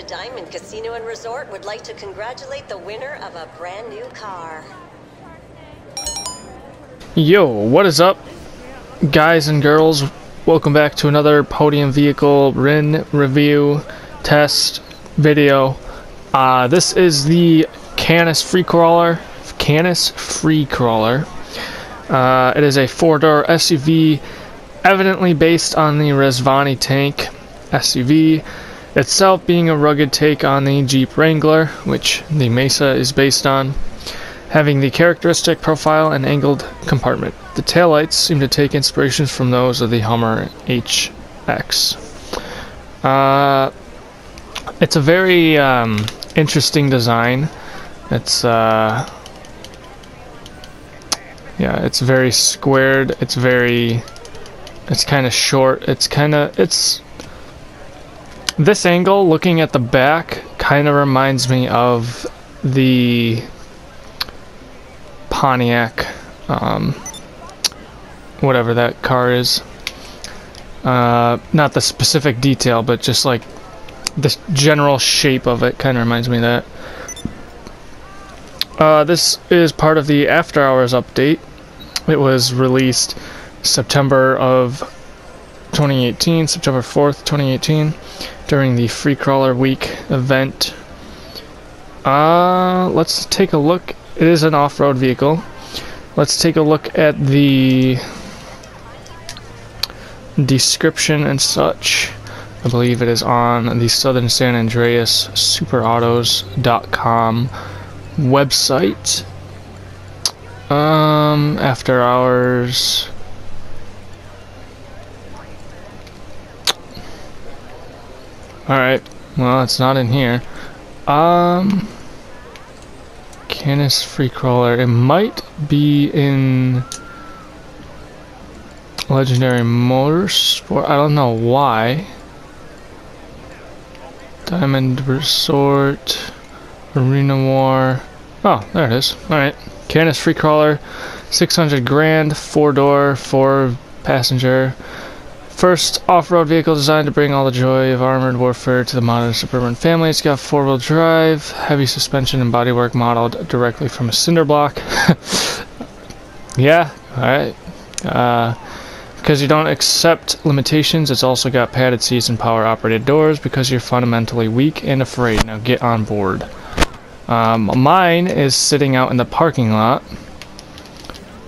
Diamond Casino and Resort would like to congratulate the winner of a brand new car. Yo, what is up, guys and girls? Welcome back to another Podium Vehicle RIN review test video. This is the Canis Freecrawler. It is a four-door SUV, evidently based on the Rezvani tank SUV, itself being a rugged take on the Jeep Wrangler, which the Mesa is based on, having the characteristic profile and angled compartment. The taillights seem to take inspirations from those of the Hummer HX. It's a very interesting design. It's it's very squared. It's kind of short. This angle, looking at the back, kind of reminds me of the Pontiac, whatever that car is. Not the specific detail, but just like the general shape of it kind of reminds me of that. This is part of the After Hours update. It was released September of 2018, September 4th, 2018, during the Freecrawler Week event. Let's take a look. It is an off-road vehicle. Let's take a look at the description and such. I believe it is on the Southern San Andreas superautos.com website. After Hours. Alright, well, it's not in here. Canis Freecrawler. It might be in Legendary Motorsport. I don't know why. Diamond Resort. Arena War. Oh, there it is. Alright. Canis Freecrawler. 600 grand. 4-door, 4-passenger. First off-road vehicle designed to bring all the joy of armored warfare to the modern suburban family. It's got 4-wheel drive, heavy suspension, and bodywork modeled directly from a cinder block. Yeah, alright. Because you don't accept limitations, it's also got padded seats and power-operated doors because you're fundamentally weak and afraid. Now get on board. Mine is sitting out in the parking lot.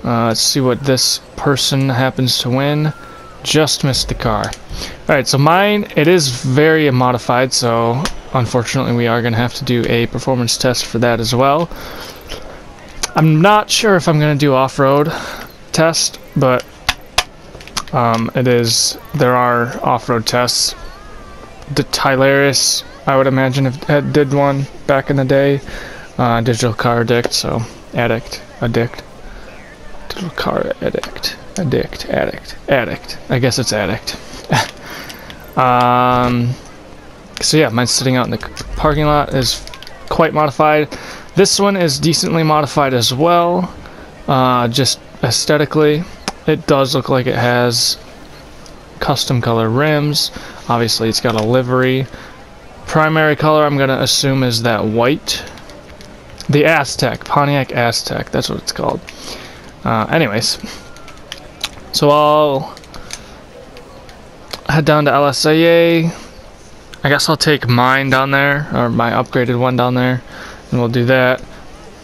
Let's see what this person happens to win. Just missed the car. Alright, so mine, it is very modified, so unfortunately we are going to have to do a performance test for that as well. I'm not sure if I'm going to do off-road test, but there are off-road tests. The Tyleris, I would imagine, did one back in the day. Digital Car Addict, so addict. Digital Car Addict. Addict. I guess it's addict. So yeah, mine's sitting out in the parking lot. Is quite modified. This one is decently modified as well. Just aesthetically, it does look like it has custom color rims. Obviously, it's got a livery. Primary color, I'm gonna assume, is that white. The Aztec, Pontiac Aztec. That's what it's called. Anyways. So I'll head down to LSAA. I guess I'll take mine down there, or my upgraded one down there, and we'll do that.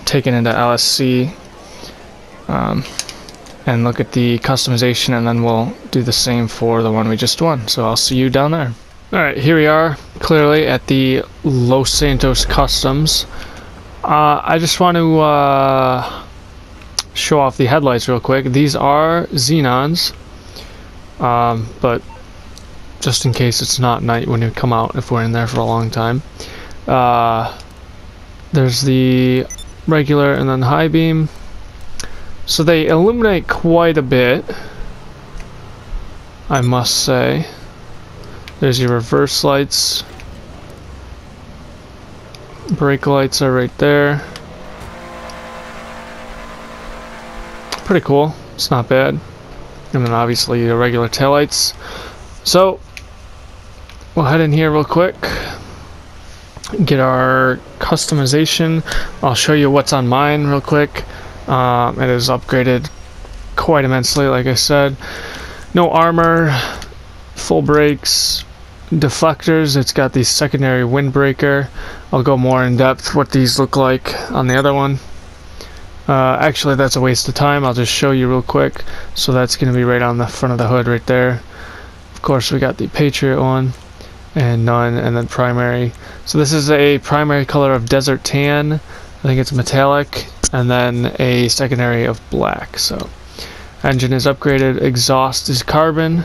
Take it into LSC, and look at the customization, and then we'll do the same for the one we just won. So I'll see you down there. Alright, here we are, clearly at the Los Santos Customs. I just want to show off the headlights real quick. These are xenons, but just in case it's not night when you come out, if we're in there for a long time. There's the regular and then high beam, so they illuminate quite a bit, I must say. There's your reverse lights. Brake lights are right there. Pretty cool. It's not bad. And then obviously the regular taillights. So we'll head in here real quick. get our customization. I'll show you what's on mine real quick. It is upgraded quite immensely, like I said. No armor, full brakes, deflectors. It's got the secondary windbreaker. I'll go more in depth what these look like on the other one. Actually, that's a waste of time. I'll just show you real quick. So that's going to be right on the front of the hood right there. Of course, we got the Patriot one and none, and then primary. So this is a primary color of desert tan. I think it's metallic, and then a secondary of black. So engine is upgraded. Exhaust is carbon.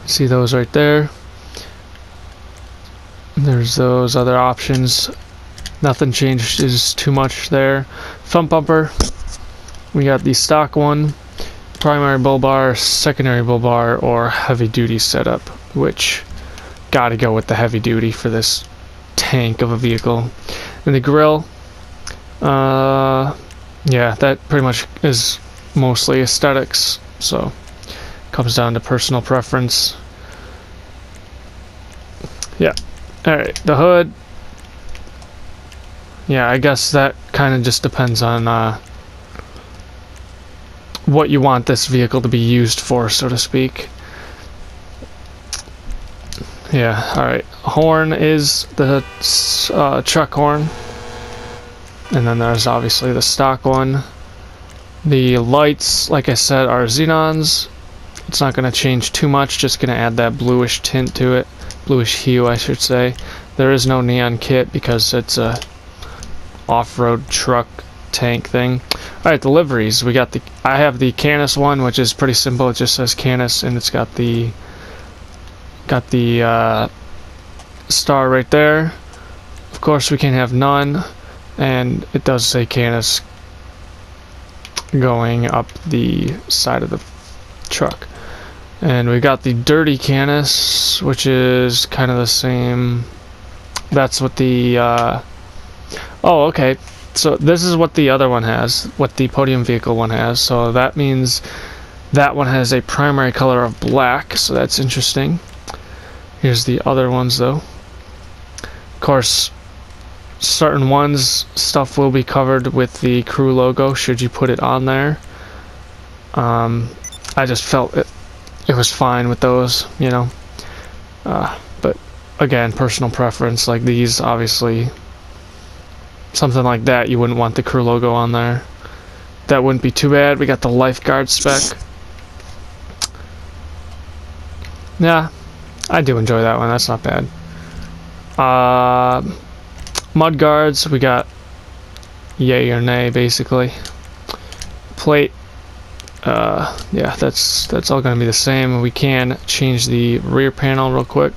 See those right there. There's those other options. Nothing changes too much there. Front bumper, we got the stock one, primary bull bar, secondary bull bar, or heavy duty setup, which gotta go with the heavy duty for this tank of a vehicle. And the grille, yeah, that pretty much is mostly aesthetics, so comes down to personal preference. Yeah, alright, the hood. Yeah, I guess that kind of just depends on what you want this vehicle to be used for, so to speak. Yeah, alright. Horn is the truck horn. And then there's obviously the stock one. The lights, like I said, are xenons. It's not going to change too much, just going to add that bluish tint to it. Bluish hue, I should say. There is no neon kit because it's a off-road truck tank thing. Alright, deliveries. We got I have the Canis one, which is pretty simple. It just says Canis, and it's got the star right there. Of course, we can have none, and it does say Canis going up the side of the truck. And we got the dirty Canis, which is kind of the same. That's what the oh, okay. So this is what the other one has, what the podium vehicle one has. So that means that one has a primary color of black, so that's interesting. Here's the other ones though. Of course, certain ones, stuff will be covered with the crew logo should you put it on there. I just felt it was fine with those, you know. But again, personal preference. Like these, obviously, something like that, you wouldn't want the crew logo on there. That wouldn't be too bad. We got the Lifeguard Spec. Yeah, I do enjoy that one. That's not bad. Mud guards, we got yay or nay, basically. Plate, yeah, that's all gonna be the same. We can change the rear panel real quick.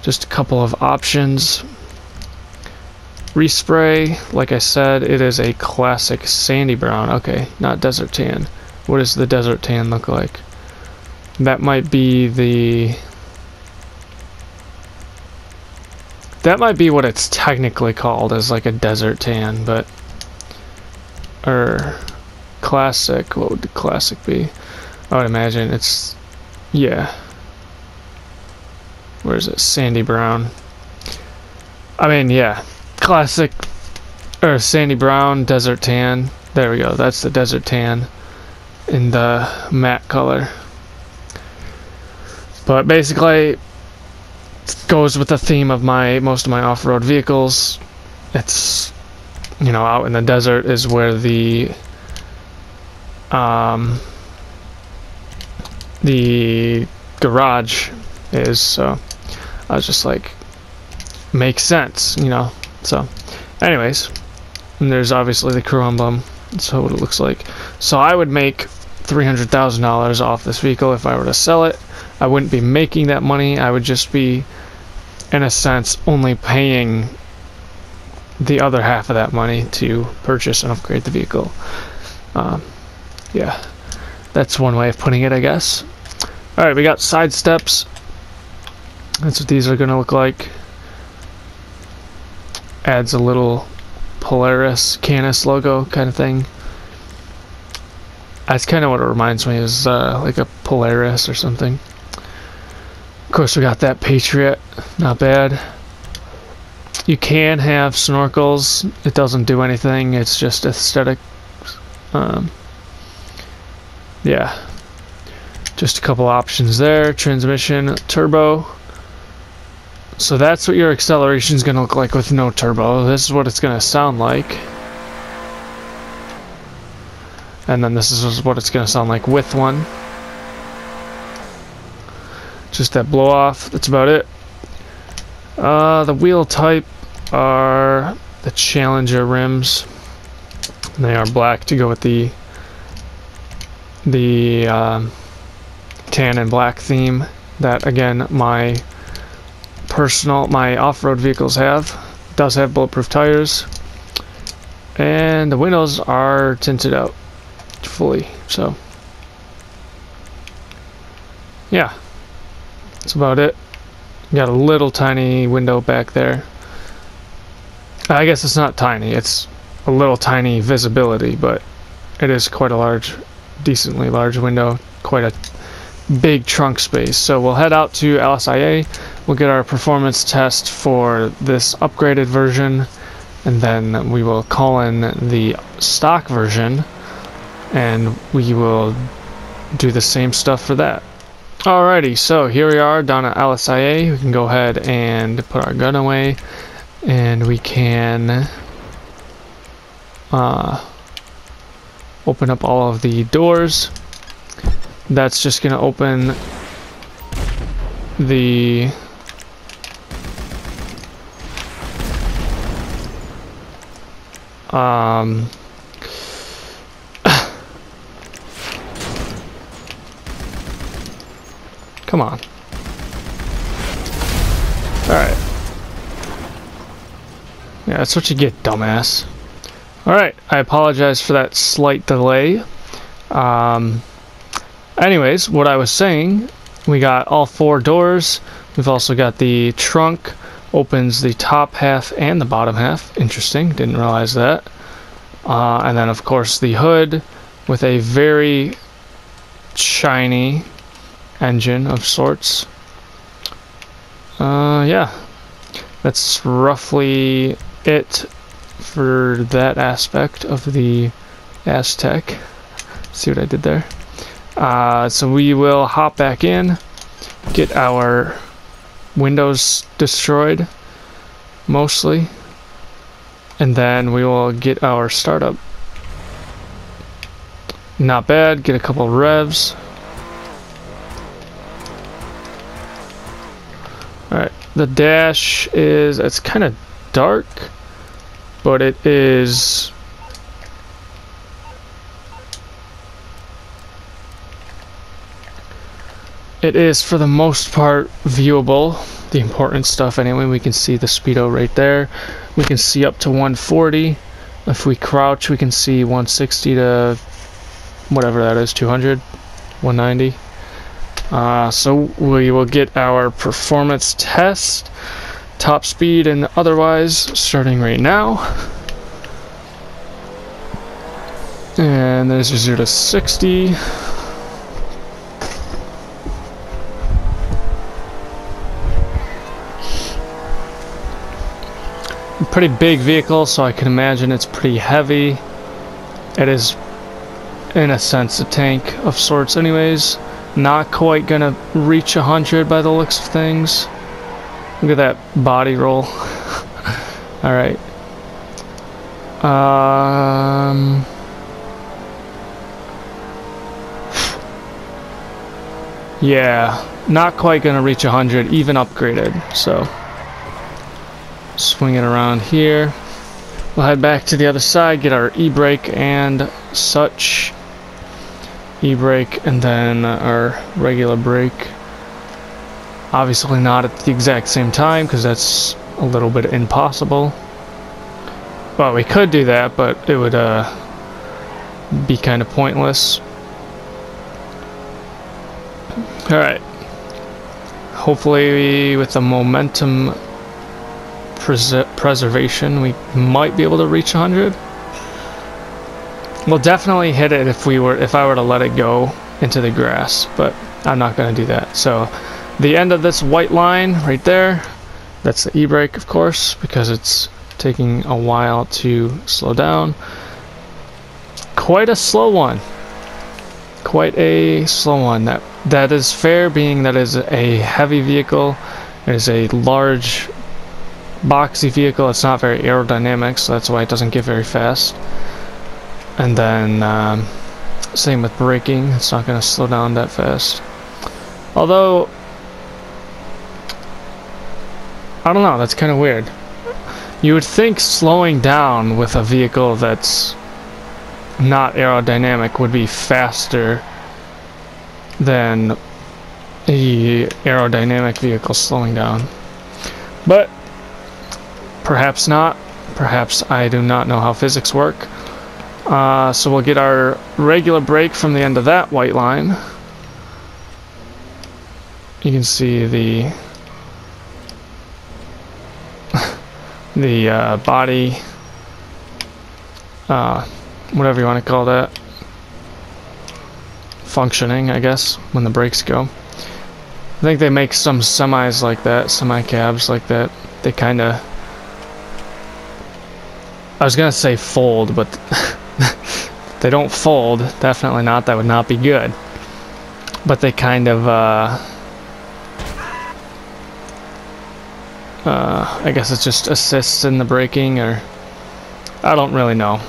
Just a couple of options. Respray, like I said, it is a classic sandy brown. Okay, not desert tan. What does the desert tan look like? That might be what it's technically called, as like a desert tan, but or classic, what would the classic be? I would imagine it's, yeah, where is it? Sandy brown. I mean, yeah, classic or sandy brown, desert tan. There we go, that's the desert tan in the matte color. But basically, it goes with the theme of most of my off-road vehicles. It's, you know, out in the desert is where the garage is, so I was just like, makes sense, you know. So anyways, and there's obviously the crew emblem. That's what it looks like. So I would make $300,000 off this vehicle if I were to sell it. I wouldn't be making that money. I would just be, in a sense, only paying the other half of that money to purchase and upgrade the vehicle. Yeah, that's one way of putting it, I guess. Alright, we got side steps. That's what these are going to look like. Adds a little Polaris Canis logo kind of thing. That's kind of what it reminds me, is like a Polaris or something. Of course, we got that Patriot, not bad. You can have snorkels. It doesn't do anything. It's just aesthetic. Yeah. Just a couple options there. Transmission, turbo. So that's what your acceleration is going to look like with no turbo. This is what it's going to sound like. And then this is what it's going to sound like with one. Just that blow off. That's about it. The wheel type are the Challenger rims. And they are black to go with the tan and black theme that, again, my off-road vehicles have. Does have bulletproof tires, and the windows are tinted out fully. So yeah, that's about it. Got a little tiny window back there. I guess it's not tiny, it's a little tiny visibility, but it is quite a large, decently large window, quite a big trunk space. So we'll head out to LSIA, we'll get our performance test for this upgraded version, and then we will call in the stock version and we will do the same stuff for that. Alrighty, so here we are down at LSIA. We can go ahead and put our gun away, and we can open up all of the doors. That's just going to open the come on. Alright. Yeah, that's what you get, dumbass. Alright, I apologize for that slight delay. Anyways, what I was saying, we got all 4 doors. We've also got the trunk, opens the top half and the bottom half. Interesting, didn't realize that. And then, of course, the hood with a very shiny engine of sorts. Yeah, that's roughly it for that aspect of the Aztec. See what I did there? So we will hop back in, get our windows destroyed, mostly, and then we will get our startup. Not bad, get a couple revs. Alright, the dash is, it's kind of dark, but it is for the most part viewable. The important stuff anyway. We can see the speedo right there. We can see up to 140. If we crouch, we can see 160 to whatever that is, 200, 190. So we will get our performance test, top speed and otherwise, starting right now. And there's your 0 to 60. Pretty big vehicle, so I can imagine it's pretty heavy. It is, in a sense, a tank of sorts anyways. Not quite gonna reach 100 by the looks of things. Look at that body roll. Alright. Yeah, not quite gonna reach 100, even upgraded, so swing it around here. We'll head back to the other side, get our e-brake and such. E-brake and then our regular brake. Obviously not at the exact same time because that's a little bit impossible. Well, we could do that, but it would be kind of pointless. Alright. Hopefully with the momentum preservation we might be able to reach 100. We'll definitely hit it if I were to let it go into the grass, but I'm not going to do that. So the end of this white line right there That's the e-brake, of course, because it's taking a while to slow down. Quite a slow one. Quite a slow one. That is fair, being that it is a heavy vehicle. It is a large, boxy vehicle. It's not very aerodynamic, so that's why it doesn't get very fast. And then same with braking. It's not going to slow down that fast. Although, I don't know, that's kind of weird. You would think slowing down with a vehicle that's not aerodynamic would be faster than a aerodynamic vehicle slowing down. But perhaps not. Perhaps I do not know how physics work. So we'll get our regular brake from the end of that white line. You can see the body, whatever you want to call that, functioning, I guess, when the brakes go. I think they make some semis like that, semi-cabs like that. They kind of, I was gonna say fold, but they don't fold, definitely not. That would not be good. But they kind of, I guess it just assists in the braking, or I don't really know.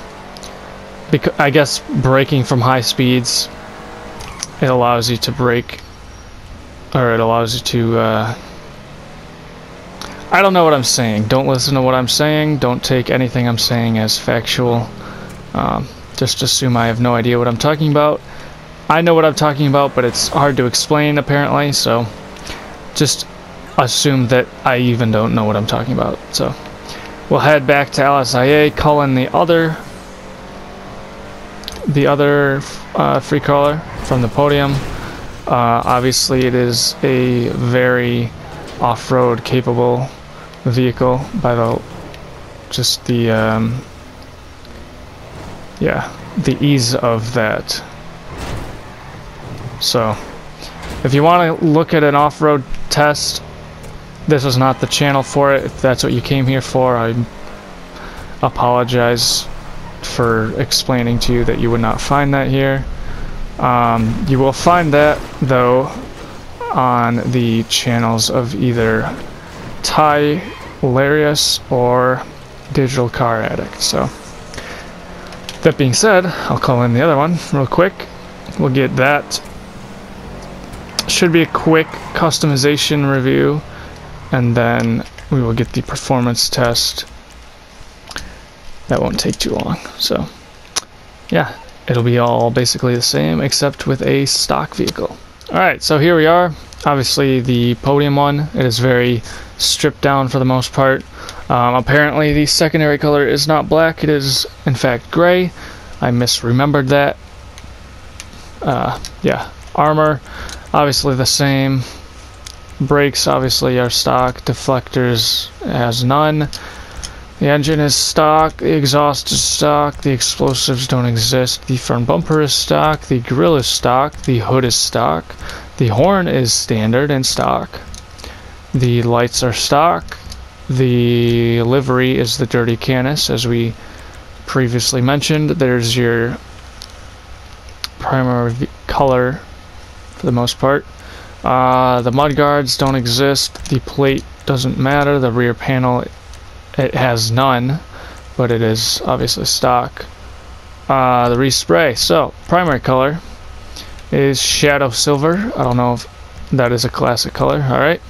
Because I guess braking from high speeds, it allows you to brake, or it allows you to, I don't know what I'm saying. Don't listen to what I'm saying. Don't take anything I'm saying as factual. Just assume I have no idea what I'm talking about. I know what I'm talking about, but it's hard to explain apparently, so just assume that I even don't know what I'm talking about. So we'll head back to LSIA, call in the other Freecrawler from the podium. Obviously it is a very off-road capable vehicle by the the ease of that. So if you want to look at an off-road test, this is not the channel for it. If that's what you came here for, I apologize for explaining to you that you would not find that here. You will find that, though, on the channels of either Ty Hilarious or Digital Car Addict. So, that being said, I'll call in the other one real quick. We'll get that. Should be a quick customization review, and then we will get the performance test. That won't take too long. So, yeah, it'll be all basically the same, except with a stock vehicle. Alright, so here we are. Obviously the podium one, it is very stripped down for the most part. Apparently the secondary color is not black, it is in fact gray. I misremembered that. Yeah, armor, obviously the same. Brakes obviously are stock, deflectors has none. The engine is stock, the exhaust is stock, the explosives don't exist, the front bumper is stock, the grille is stock, the hood is stock, the horn is standard and stock, the lights are stock, the livery is the dirty Canis, as we previously mentioned. There's your primary color for the most part. The mudguards don't exist, the plate doesn't matter, the rear panel, it has none, but it is obviously stock. The respray. So, primary color is Shadow Silver. I don't know if that is a classic color. Alright.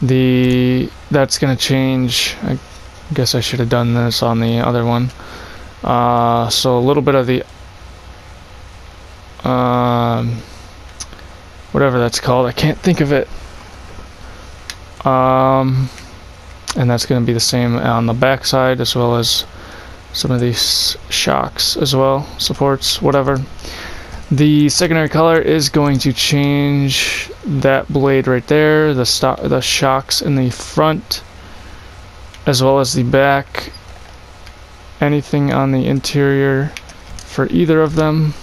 That's going to change. I guess I should have done this on the other one. So, a little bit of the whatever that's called. I can't think of it. And that's going to be the same on the back side, as well as some of these shocks as well, supports, whatever. The secondary color is going to change that blade right there, the shocks in the front, as well as the back. Anything on the interior for either of them,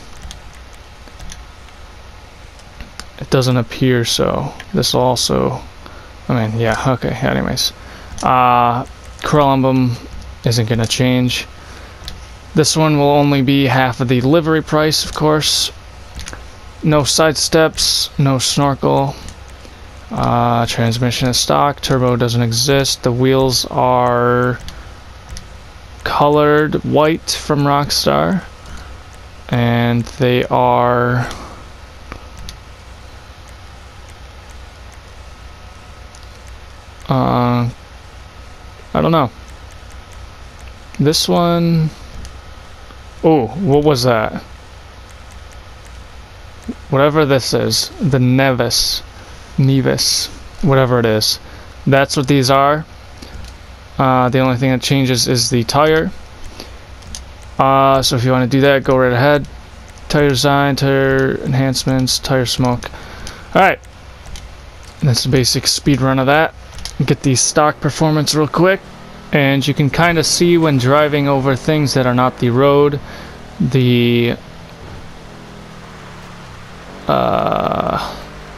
it doesn't appear so. This will also, I mean, yeah, okay, anyways. Corral emblem isn't going to change. This one will only be half of the livery price, of course. No side steps, no snorkel. Transmission is stock. Turbo doesn't exist. The wheels are colored white from Rockstar, and they are I don't know. This one, oh, what was that? Whatever this is, the Nevis, whatever it is, that's what these are. The only thing that changes is the tire. So if you want to do that, go right ahead. Tire design, tire enhancements, tire smoke. Alright, that's the basic speed run of that. Get the stock performance real quick, and you can kind of see when driving over things that are not the road, the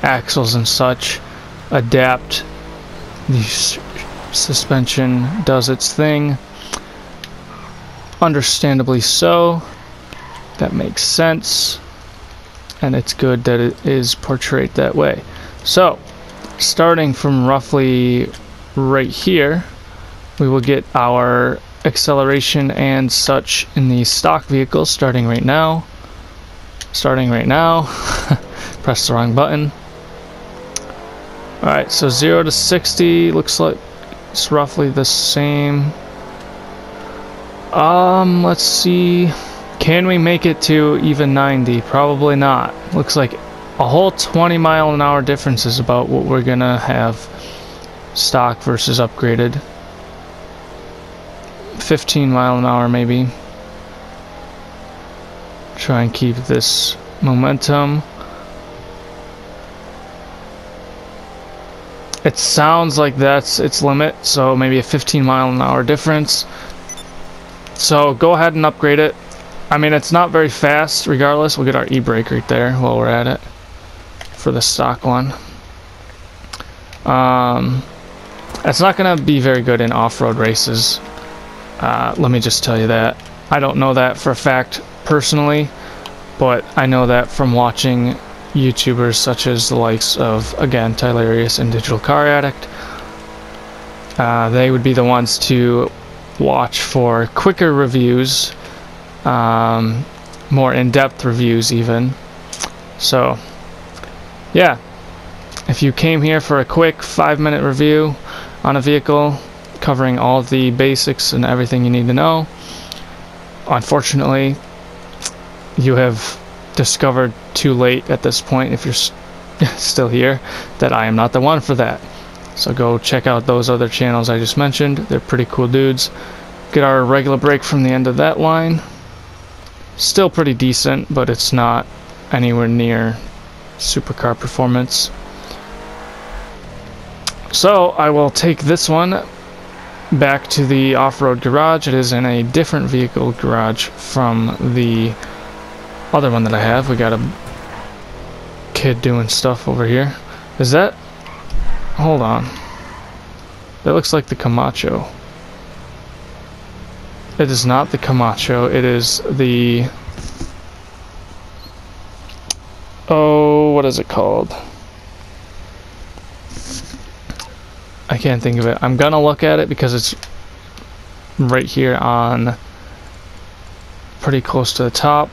axles and such adapt. The suspension does its thing, understandably so. That makes sense, and it's good that it is portrayed that way. So starting from roughly right here, we will get our acceleration and such in the stock vehicle starting right now. Press the wrong button. Alright, so 0 to 60 looks like it's roughly the same. Let's see. Can we make it to even 90? Probably not. Looks like a whole 20 mile an hour difference is about what we're gonna have stock versus upgraded. 15 mile an hour maybe. Try and keep this momentum. It sounds like that's its limit, so maybe a 15 mile an hour difference. So go ahead and upgrade it. I mean, it's not very fast regardless. We'll get our e-brake right there while we're at it for the stock one. It's not going to be very good in off-road races. Let me just tell you that. I don't know that for a fact personally, but I know that from watching YouTubers such as the likes of, again, Tylarius and Digital Car Addict. They would be the ones to watch for quicker reviews, more in-depth reviews even. So yeah, if you came here for a quick 5-minute review on a vehicle covering all the basics and everything you need to know, unfortunately you have discovered too late at this point, if you're still here, that I am not the one for that. So go check out those other channels I just mentioned. They're pretty cool dudes. Get our regular brake from the end of that line. Still pretty decent, but it's not anywhere near supercar performance. So I will take this one back to the off-road garage. It is in a different vehicle garage from the other one that I have. We got a kid doing stuff over here. Is that... Hold on. That looks like the Camacho. It is not the Camacho. It is the... Oh, what is it called? I can't think of it. I'm gonna look at it because it's right here on... pretty close to the top.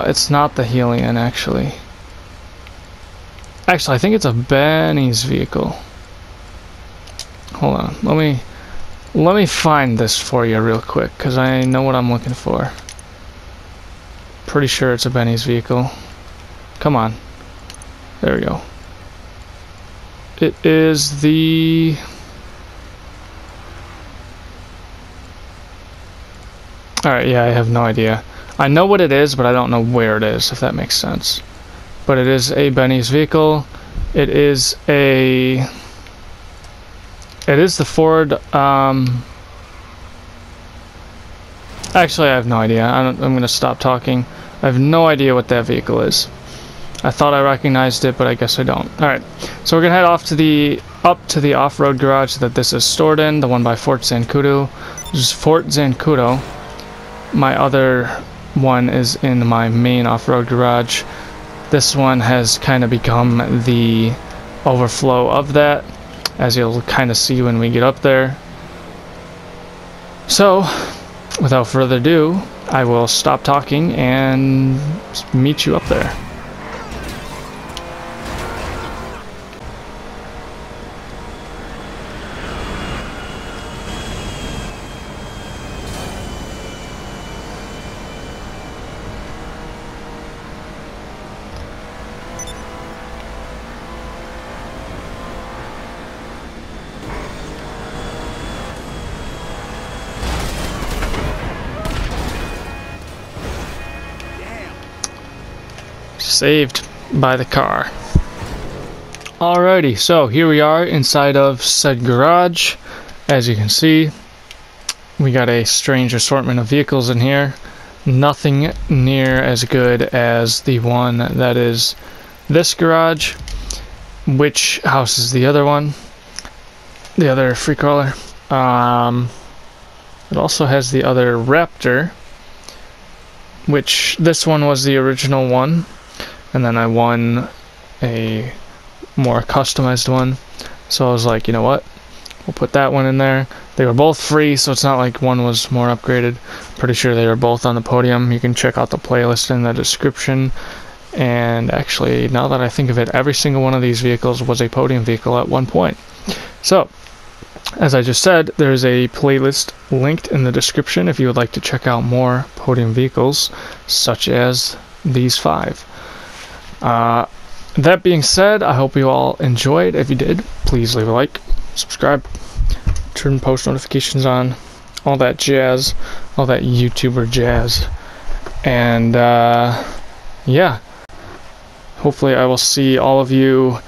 It's not the Helion, actually. Actually, I think it's a Benny's vehicle. Hold on, let me find this for you real quick, because I know what I'm looking for. Pretty sure it's a Benny's vehicle. Come on. There we go. It is the... Alright, yeah, I have no idea. I know what it is, but I don't know where it is, if that makes sense. But it is a Benny's vehicle. It is a... It is the Ford... Actually, I have no idea. I'm going to stop talking. I have no idea what that vehicle is. I thought I recognized it, but I guess I don't. Alright, so we're gonna head off to the off-road garage that this is stored in, the one by Fort Zancudo. This is Fort Zancudo. My other one is in my main off-road garage. This one has kind of become the overflow of that, as you'll kind of see when we get up there. So, without further ado, I will stop talking and meet you up there. Saved by the car. Alrighty, so here we are inside of said garage. As you can see, we got a strange assortment of vehicles in here. Nothing near as good as the one that is this garage, which houses the other one, the other Freecrawler. It also has the other Raptor, which this one was the original one. And then I won a more customized one. So I was like, you know what? We'll put that one in there. They were both free, so it's not like one was more upgraded. Pretty sure they were both on the podium. You can check out the playlist in the description. And actually, now that I think of it, every single one of these vehicles was a podium vehicle at one point. So, as I just said, there's a playlist linked in the description if you would like to check out more podium vehicles, such as these 5. That being said, I hope you all enjoyed. If you did, please leave a like, subscribe, turn post notifications on, all that jazz, all that YouTuber jazz. And yeah, hopefully I will see all of you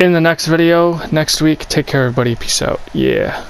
in the next video next week. Take care, everybody. Peace out. Yeah.